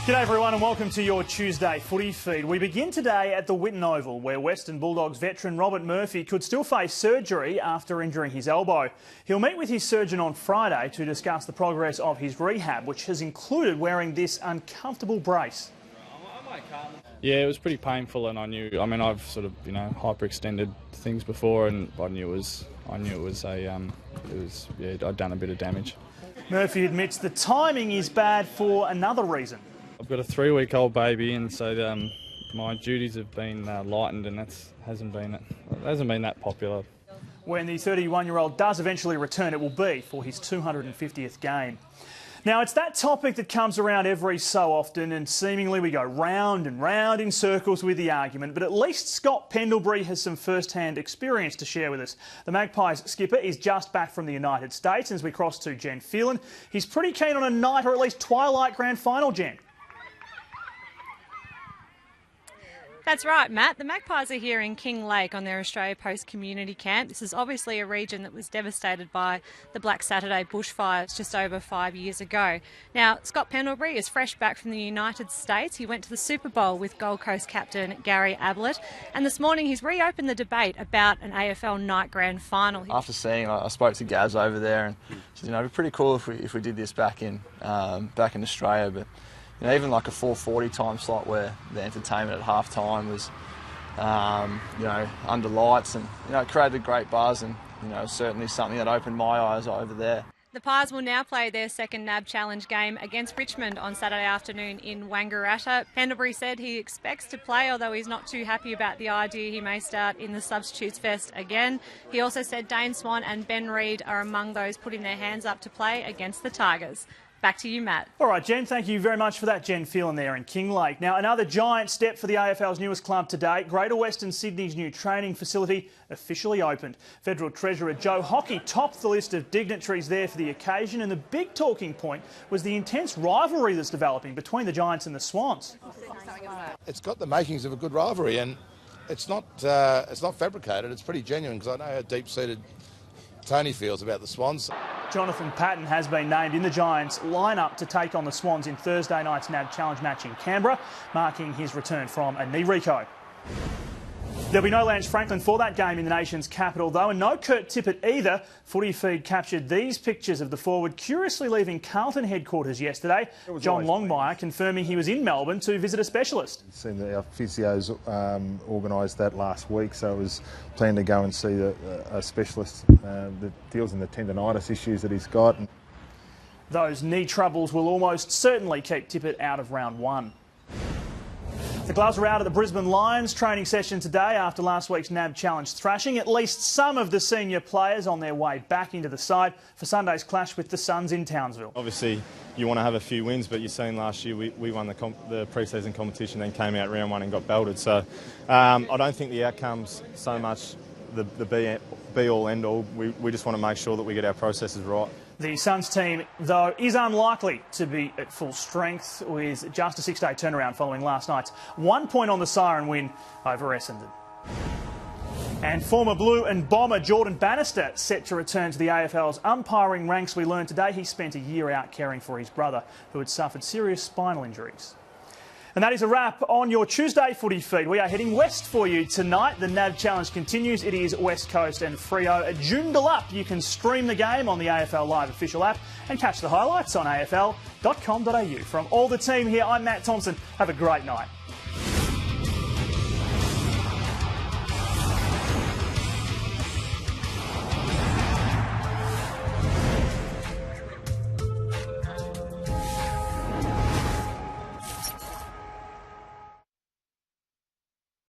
G'day everyone and welcome to your Tuesday footy feed. We begin today at the Whitten Oval, where Western Bulldogs veteran Robert Murphy could still face surgery after injuring his elbow. He'll meet with his surgeon on Friday to discuss the progress of his rehab, which has included wearing this uncomfortable brace. Yeah, it was pretty painful, and I've sort of, hyperextended things before, and I'd done a bit of damage. Murphy admits the timing is bad for another reason. I've got a 3-week-old baby, and so my duties have been lightened, and that hasn't been that popular. When the 31-year-old does eventually return, it will be for his 250th game. Now, it's that topic that comes around every so often, and seemingly we go round and round in circles with the argument, but at least Scott Pendlebury has some first-hand experience to share with us. The Magpies skipper is just back from the United States, and as we cross to Jen PHELAN, he's pretty keen on a night or at least twilight grand final, Jen. That's right, Matt. The Magpies are here in King Lake on their Australia Post community camp. This is obviously a region that was devastated by the Black Saturday bushfires just over 5 years ago. Now, Scott Pendlebury is fresh back from the United States. He went to the Super Bowl with Gold Coast captain Gary Ablett, and this morning he's reopened the debate about an AFL night grand final. After seeing, I spoke to Gaz over there, and she said, it'd be pretty cool if we did this back in Australia, but. Even like a 4:40 time slot where the entertainment at half time was, under lights, and it created a great buzz, and certainly something that opened my eyes over there. The Pies will now play their second NAB Challenge game against Richmond on Saturday afternoon in Wangaratta. Pendlebury said he expects to play, although he's not too happy about the idea he may start in the Substitutes Fest again. He also said Dane Swan and Ben Reid are among those putting their hands up to play against the Tigers. Back to you, Matt. All right, Jen, thank you very much for that. Jen PHELAN there in King Lake. Now, another giant step for the AFL's newest club to date. Greater Western Sydney's new training facility officially opened. Federal Treasurer Joe Hockey topped the list of dignitaries there for the occasion, and the big talking point was the intense rivalry that's developing between the Giants and the Swans. It's got the makings of a good rivalry, and it's not fabricated. It's pretty genuine, because I know how deep-seated Tony feels about the Swans. Jonathan Patton has been named in the Giants' lineup to take on the Swans in Thursday night's NAB Challenge match in Canberra, marking his return from a knee reco. There'll be no Lance Franklin for that game in the nation's capital, though, and no Kurt Tippett either. Footy Feed captured these pictures of the forward curiously leaving Carlton headquarters yesterday. John Longmire confirming he was in Melbourne to visit a specialist. It seemed that our physios organised that last week, so it was planned to go and see a specialist that deals in the tendonitis issues that he's got. Those knee troubles will almost certainly keep Tippett out of round one. The gloves are out at the Brisbane Lions training session today after last week's NAB Challenge thrashing. At least some of the senior players on their way back into the side for Sunday's clash with the Suns in Townsville. Obviously, you want to have a few wins, but you've seen last year we won the pre-season competition, then came out round one and got belted. So I don't think the outcome's so much the be-all, end-all. We just want to make sure that we get our processes right. The Suns team, though, is unlikely to be at full strength, with just a 6-day turnaround following last night's 1 point on the siren win over Essendon. And former Blue and Bomber Jordan Bannister set to return to the AFL's umpiring ranks. We learned today he spent a year out caring for his brother, who had suffered serious spinal injuries. And that is a wrap on your Tuesday footy feed. We are heading west for you tonight. The NAB Challenge continues. It is West Coast and Freo. Joondle up. You can stream the game on the AFL Live official app and catch the highlights on afl.com.au. From all the team here, I'm Matt Thompson. Have a great night.